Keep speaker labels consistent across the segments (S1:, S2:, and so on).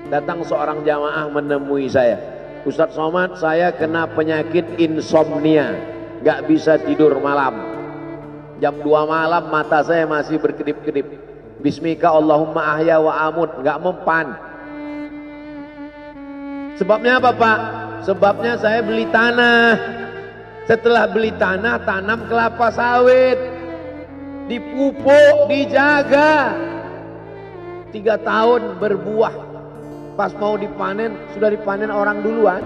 S1: Datang seorang jamaah menemui saya, Ustadz Somad, saya kena penyakit insomnia, gak bisa tidur malam. Jam 2 malam mata saya masih berkedip-kedip. Bismika Allahumma ahya wa amut, gak mempan. Sebabnya apa Pak? Sebabnya saya beli tanah. Setelah beli tanah, tanam kelapa sawit, dipupuk, dijaga, 3 tahun berbuah. Pas mau dipanen, sudah dipanen orang duluan.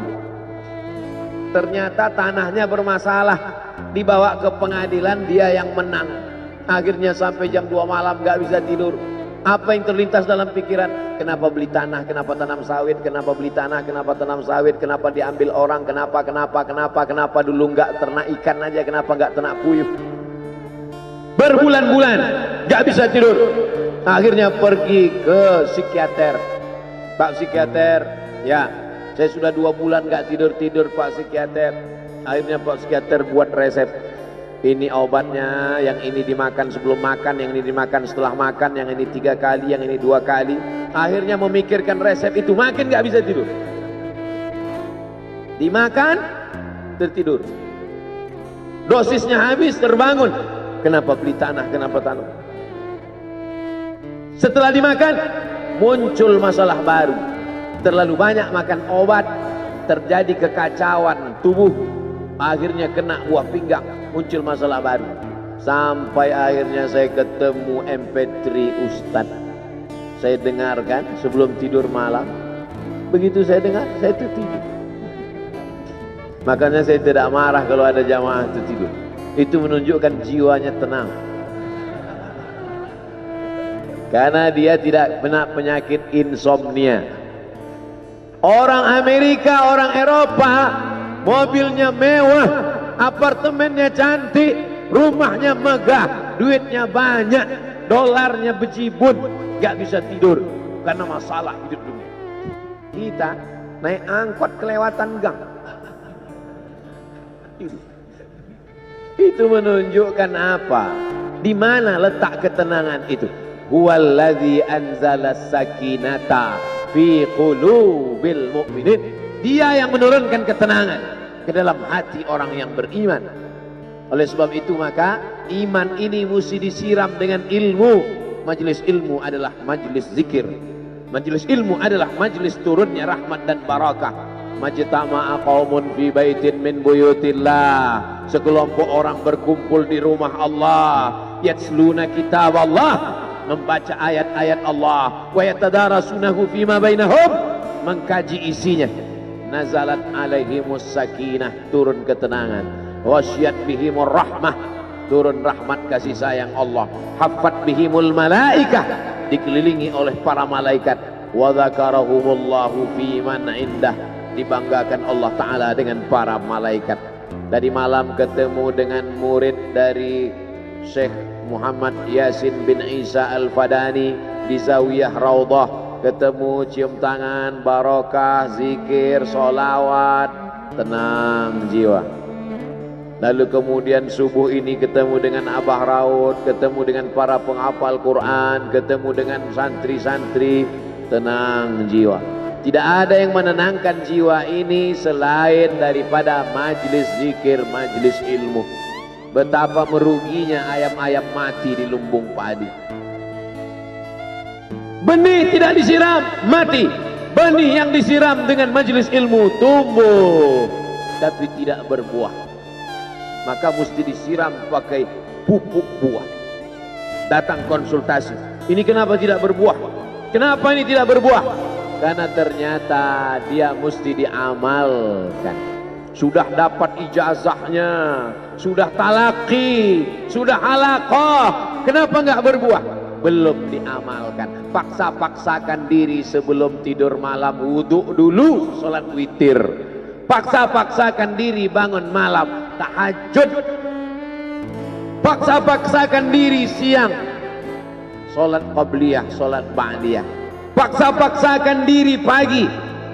S1: Ternyata tanahnya bermasalah, dibawa ke pengadilan, dia yang menang. Akhirnya sampai jam 2 malam gak bisa tidur. Apa yang terlintas dalam pikiran? Kenapa beli tanah, kenapa tanam sawit, kenapa beli tanah, kenapa tanam sawit, kenapa diambil orang, kenapa dulu gak ternak ikan aja, kenapa gak ternak puyuh. Berbulan-bulan gak bisa tidur. Akhirnya pergi ke psikiater. Pak psikiater, ya saya sudah 2 bulan gak tidur-tidur Pak psikiater. Akhirnya Pak psikiater buat resep. Ini obatnya, yang ini dimakan sebelum makan, yang ini dimakan setelah makan, yang ini 3 kali, yang ini 2 kali. Akhirnya memikirkan resep itu, makin gak bisa tidur. Dimakan, tertidur. Dosisnya habis, terbangun. Kenapa beli tanah, kenapa tanam? Setelah dimakan, muncul masalah baru. Terlalu banyak makan obat, terjadi kekacauan tubuh. Akhirnya kena buah pinggang, muncul masalah baru. Sampai akhirnya saya ketemu MP3 Ustadz. Saya dengarkan sebelum tidur malam. Begitu saya dengar, saya tertidur. Makanya saya tidak marah kalau ada jamaah tertidur. Itu menunjukkan jiwanya tenang. Karena dia tidak kena penyakit insomnia. Orang Amerika, orang Eropa, mobilnya mewah, apartemennya cantik, rumahnya megah, duitnya banyak, dolarnya bejibun, gak bisa tidur karena masalah hidup dunia. Kita naik angkot kelewatan gang. Itu menunjukkan apa? Di mana letak ketenangan itu? Huwallazi anzala sakinata fi qulubil mu'minin. Dia yang menurunkan ketenangan ke dalam hati orang yang beriman. Oleh sebab itu maka iman ini mesti disiram dengan ilmu. Majelis ilmu adalah majelis zikir. Majelis ilmu adalah majelis turunnya rahmat dan barakah. Majtama'a qaumun fi baitin min buyutillah. Sekelompok orang berkumpul di rumah Allah, yatsluna kitab Allah, membaca ayat-ayat Allah, wa yatadarasunahu fima bainahum, mengkaji isinya. Nazalat alaihimus sakinah, turun ketenangan. Wasyat bihimur rahmah, turun rahmat kasih sayang Allah. Haffat bihimul malaikah, dikelilingi oleh para malaikat. Wa dzakarahumullahu fi man indah, dibanggakan Allah Ta'ala dengan para malaikat. Tadi malam ketemu dengan murid dari Syekh Muhammad Yasin bin Isa Al-Fadani di Zawiyah Raudhah. Ketemu, cium tangan, barokah, zikir, sholawat, tenang jiwa. Lalu kemudian subuh ini ketemu dengan Abah Raud, ketemu dengan para penghafal Quran, ketemu dengan santri-santri, tenang jiwa. Tidak ada yang menenangkan jiwa ini selain daripada majlis zikir, majlis ilmu. Betapa meruginya ayam-ayam mati di lumbung padi. Benih tidak disiram, mati. Benih yang disiram dengan majlis ilmu tumbuh, tapi tidak berbuah. Maka mesti disiram pakai pupuk buah. Datang konsultasi. Ini kenapa tidak berbuah? Kenapa ini tidak berbuah? Karena ternyata dia mesti diamalkan. Sudah dapat ijazahnya, sudah talaqi, sudah halaqah, kenapa nggak berbuah? Belum diamalkan. Paksa-paksakan diri sebelum tidur malam, wudhu dulu, sholat witir. Paksa-paksakan diri bangun malam, tahajud. Paksa-paksakan diri siang, sholat qabliyah, sholat ba'diyah. Paksa-paksakan diri pagi,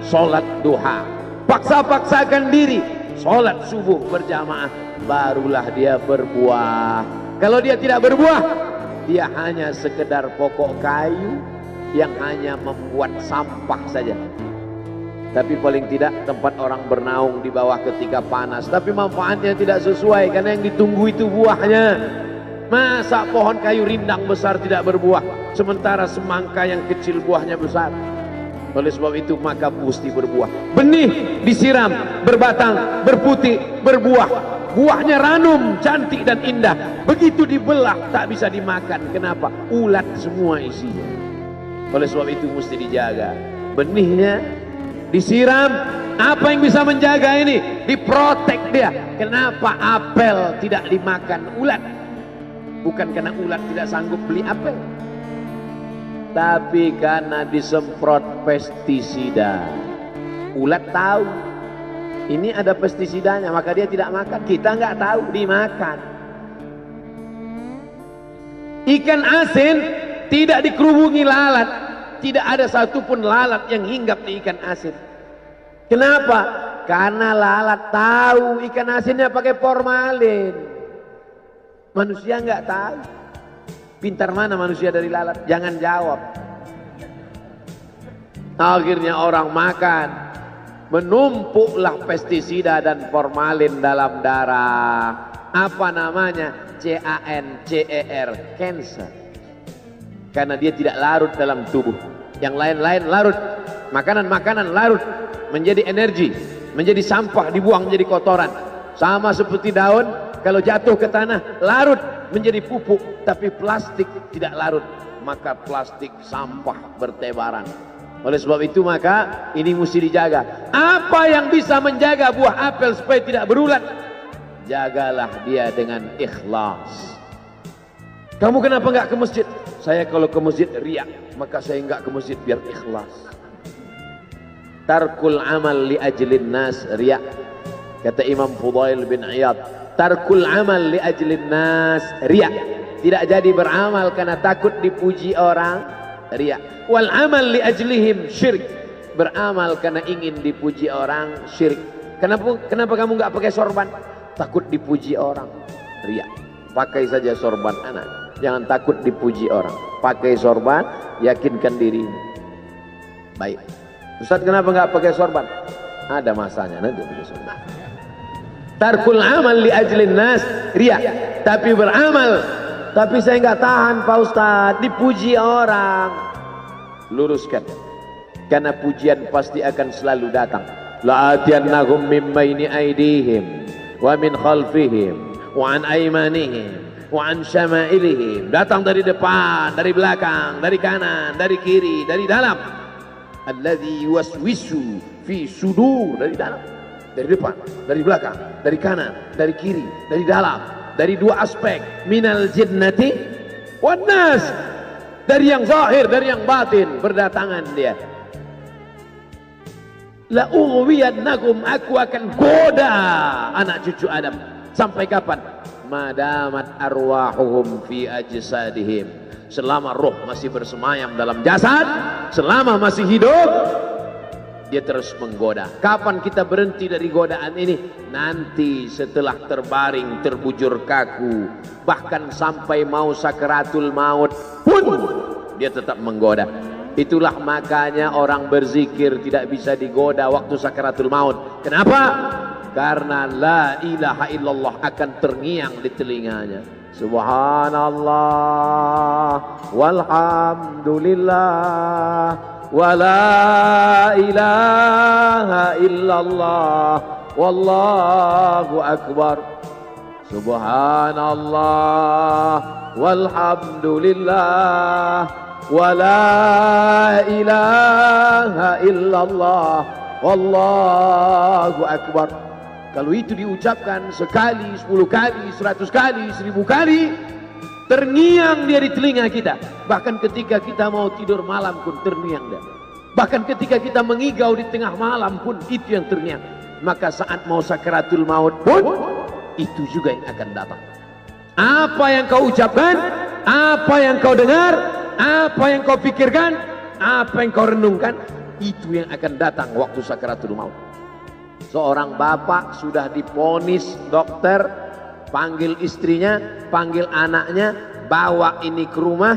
S1: sholat duha. Paksa-paksakan diri, sholat subuh berjamaah. Barulah dia berbuah. Kalau dia tidak berbuah, dia hanya sekedar pokok kayu, yang hanya membuat sampah saja. Tapi paling tidak tempat orang bernaung di bawah ketika panas, tapi manfaatnya tidak sesuai karena yang ditunggu itu buahnya. Masa pohon kayu rindang besar tidak berbuah, sementara semangka yang kecil buahnya besar? Oleh sebab itu maka mesti berbuah. Benih disiram, berbatang, berputih, berbuah. Buahnya ranum, cantik dan indah. Begitu dibelah tak bisa dimakan. Kenapa? Ulat semua isinya. Oleh sebab itu mesti dijaga. Benihnya disiram. Apa yang bisa menjaga ini? Diprotek dia. Kenapa apel tidak dimakan ulat? Bukan karena ulat tidak sanggup beli apel, tapi karena disemprot pestisida. Ulat tahu ini ada pestisidanya, maka dia tidak makan. Kita nggak tahu, dimakan. Ikan asin tidak dikerubungi lalat. Tidak ada satupun lalat yang hinggap di ikan asin. Kenapa? Karena lalat tahu ikan asinnya pakai formalin. Manusia nggak tahu. Pintar mana manusia dari lalat? Jangan jawab. Akhirnya orang makan, menumpuklah pestisida dan formalin dalam darah. Apa namanya? CANCER, cancer. Karena dia tidak larut dalam tubuh. Yang lain-lain larut. Makanan-makanan larut menjadi energi, menjadi sampah, dibuang menjadi kotoran. Sama seperti daun, kalau jatuh ke tanah larut menjadi pupuk, tapi plastik tidak larut, maka plastik sampah bertebaran. Oleh sebab itu maka ini mesti dijaga. Apa yang bisa menjaga buah apel supaya tidak berulat? Jagalah dia dengan ikhlas. Kamu kenapa nggak ke masjid? Saya kalau ke masjid riak, maka saya nggak ke masjid biar ikhlas. Tarkul amal li ajlin nas riak. Kata Imam Fudail bin Iyad, tarkul amal li ajlin nas riak. Tidak jadi beramal karena takut dipuji orang, riak. Wal amal li ajlihim syirik. Beramal karena ingin dipuji orang, syirik. Kenapa kamu nggak pakai sorban? Takut dipuji orang, riak. Pakai saja sorban anak, jangan takut dipuji orang. Pakai sorban, yakinkan dirimu. Baik. Ustaz, kenapa nggak pakai sorban? Ada masanya nanti pakai sorban. Tarkul amal li ajlin nas riya. Tapi beramal, tapi saya nggak tahan Pak Ustaz, dipuji orang. Luruskan, karena pujian pasti akan selalu datang. La'atiyannahum min baini aydihim wa min khalfihim wa an aymanihim wa an syama'ilihim. Datang dari depan, dari belakang, dari kanan, dari kiri, dari dalam. Alladzi yuwaswisu fi sudur, dari dalam, dari depan, dari belakang, dari kanan, dari kiri, dari dalam, dari dua aspek, minal jinnati wan nas, dari yang zahir, dari yang batin, berdatangan dia. La ughwiyannakum, aku akan goda anak cucu Adam. Sampai kapan? Madamat arwahuhum fi ajsadihim, selama roh masih bersemayam dalam jasad, selama masih hidup, dia terus menggoda. Kapan kita berhenti dari godaan ini? Nanti setelah terbaring, terbujur kaku, bahkan sampai mau sakaratul maut pun dia tetap menggoda. Itulah makanya orang berzikir tidak bisa digoda waktu sakaratul maut. Kenapa? Karena la ilaha illallah akan terngiang di telinganya. Subhanallah walhamdulillah wa la ilaha illallah wallahu akbar. Subhanallah walhamdulillah wa la ilaha illallah wallahu akbar. Kalau itu diucapkan sekali, 10 kali, 100 kali, 1000 kali, terngiang dia di telinga kita. Bahkan ketika kita mau tidur malam pun terngiang dia. Bahkan ketika kita mengigau di tengah malam pun itu yang terngiang. Maka saat mau sakaratul maut pun itu juga yang akan datang. Apa yang kau ucapkan, apa yang kau dengar, apa yang kau pikirkan, apa yang kau renungkan, itu yang akan datang waktu sakaratul maut. Seorang bapak sudah diponis dokter, panggil istrinya, panggil anaknya, bawa ini ke rumah,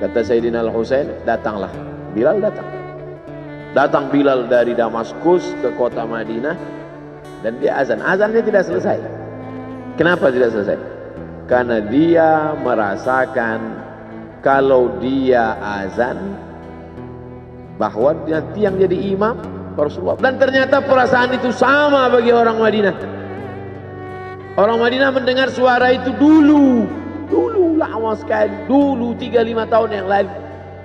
S1: Kata Sayyidina Al-Husain, datanglah. Bilal datang. Datang Bilal dari Damaskus ke kota Madinah dan dia azan. Azannya tidak selesai. Kenapa tidak selesai? Karena dia merasakan kalau dia azan bahwa nanti yang jadi imam Rasulullah. Dan ternyata perasaan itu sama bagi orang Madinah. Orang Madinah mendengar suara itu dulu lama sekali, dulu 3-5 tahun yang lalu.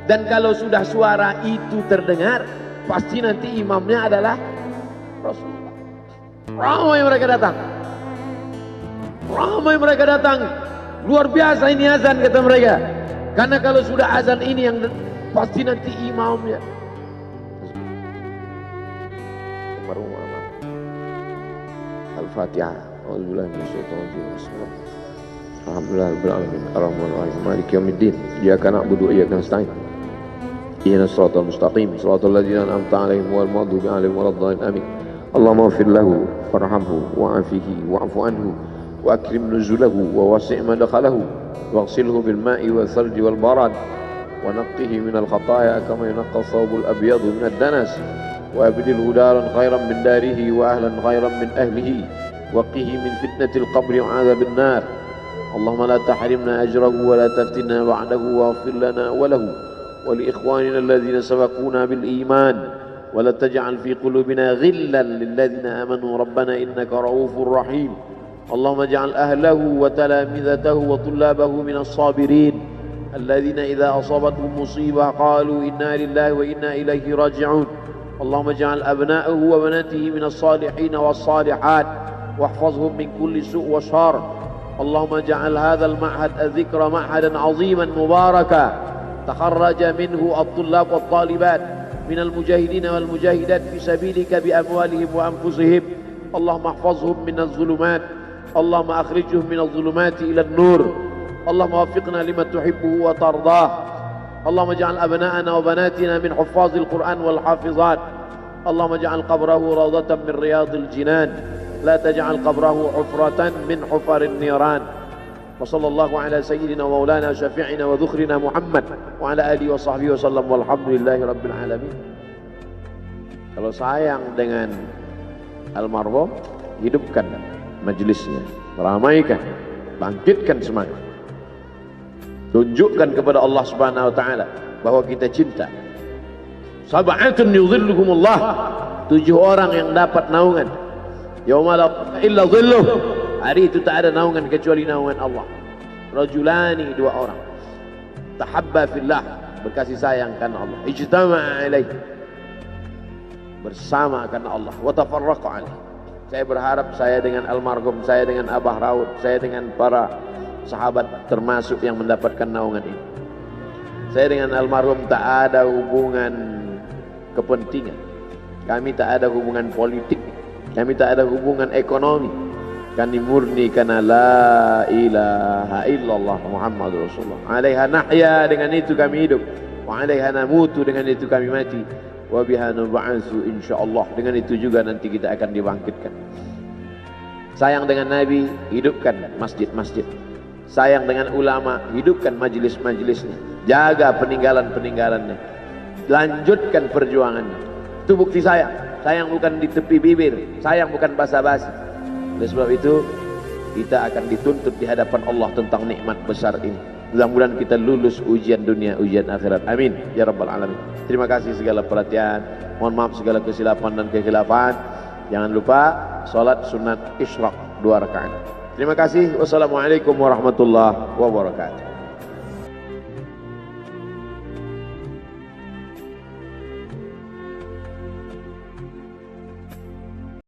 S1: Dan kalau sudah suara itu terdengar, pasti nanti imamnya adalah Rasulullah. Ramai mereka datang. Ramai mereka datang. Luar biasa ini azan, kata mereka. Karena kalau sudah azan ini yang pasti nanti imamnya. Al-Fatihah. A'udzubillahi minasyaitonir rajim. Alhamdulillahirabbil alamin. Arrahmanir rahim. Maliki yaumiddin. Iyyaka na'budu wa iyyaka nasta'in. Ihdinas siratal mustaqim. Shiratal ladzina an'amta 'alaihim ghairil maghdubi 'alaihim waladdallin. Amin. Allahumma ighfir lahu warhamhu wa'afihi wa'fu anhu wa akrim nuzulahu wa wasi' madkhalahu waghsilhu bil ma'i wal thalji wal barad wa naqqihi minal khataaya kama yunqqa ath-thawbul abyadu minad danas wa abdilhu daran khairan min darihi wa ahlan khairan min ahlihi wa qihi min fitnatil qabri wa 'adzabil nar. Allahumma la tahrimna ajrahu wa la taftinna ba'dahu waghfir lana wa lahu wa li ikhwanina alladhina sabaquna bil iman wa la taj'al fi qulubina ghillan lil ladzina amanu rabbana innaka ra'ufur rahim. Allahumma ij'al ahlahu wa talamidatahu wa tullabahu minas sabirin alladhina idza asabatuhum musibah qalu inna lillahi wa inna ilaihi raji'un. Allahumma ij'al abna'ahu wa banatihi minas salihin was salihat واحفظهم من كل سوء وشر. اللهم اجعل هذا المعهد الذكر معهدا عظيما مباركا تخرج منه الطلاب والطالبات من المجاهدين والمجاهدات في سبيلك بأموالهم وأنفسهم. اللهم احفظهم من الظلمات. اللهم أخرجهم من الظلمات إلى النور. اللهم وفقنا لما تحبه وترضاه. اللهم اجعل أبناءنا وبناتنا من حفاظ القرآن والحافظات. اللهم اجعل قبره روضة من رياض الجنان لا تجعل قبره حفرة من حفر النيران. وصلى الله على سيدنا ومولانا شفيعنا وذخرنا محمد وعلى آله وصحبه وسلم والحمد لله رب العالمين. Kalau sayang dengan almarhum, hidupkan majelisnya, ramaikan, bangkitkan semangat, tunjukkan kepada Allah Subhanahu wa taala bahwa kita cinta. Sab'atun yudhilluhumullah, 7 orang yang dapat naungan yauma la illa dhilluh, hari itu tak ada naungan kecuali naungan Allah. Rajulani, 2 orang, tahabba fillah, berkasih sayang karena Allah, ijtama'a alaih, bersama karena Allah, wa tafarraqa alaih. Saya berharap saya dengan almarhum, saya dengan Abah Raud, saya dengan para sahabat termasuk yang mendapatkan naungan ini. Saya dengan almarhum tak ada hubungan kepentingan, kami tak ada hubungan politik, kami tak ada hubungan ekonomi. Kami murni karena la ilaha illallah Muhammadur Rasulullah. Alaiha nahya, dengan itu kami hidup. Wa alaiha namutu, dengan itu kami mati. Wa biha nub'atsu insyaallah, dengan itu juga nanti kita akan dibangkitkan. Sayang dengan Nabi, hidupkan masjid-masjid. Sayang dengan ulama, hidupkan majelis-majelisnya. Jaga peninggalan-peninggalannya. Lanjutkan perjuangannya. Itu bukti sayang. Sayang bukan di tepi bibir, sayang bukan basa-basi. Oleh sebab itu kita akan dituntut di hadapan Allah tentang nikmat besar ini. Mudah-mudahan kita lulus ujian dunia, ujian akhirat. Amin ya rabbal alamin. Terima kasih segala perhatian. Mohon maaf segala kesilapan dan kekhilafan. Jangan lupa salat sunat isyraq 2 rakaat. Terima kasih. Wassalamualaikum warahmatullahi wabarakatuh.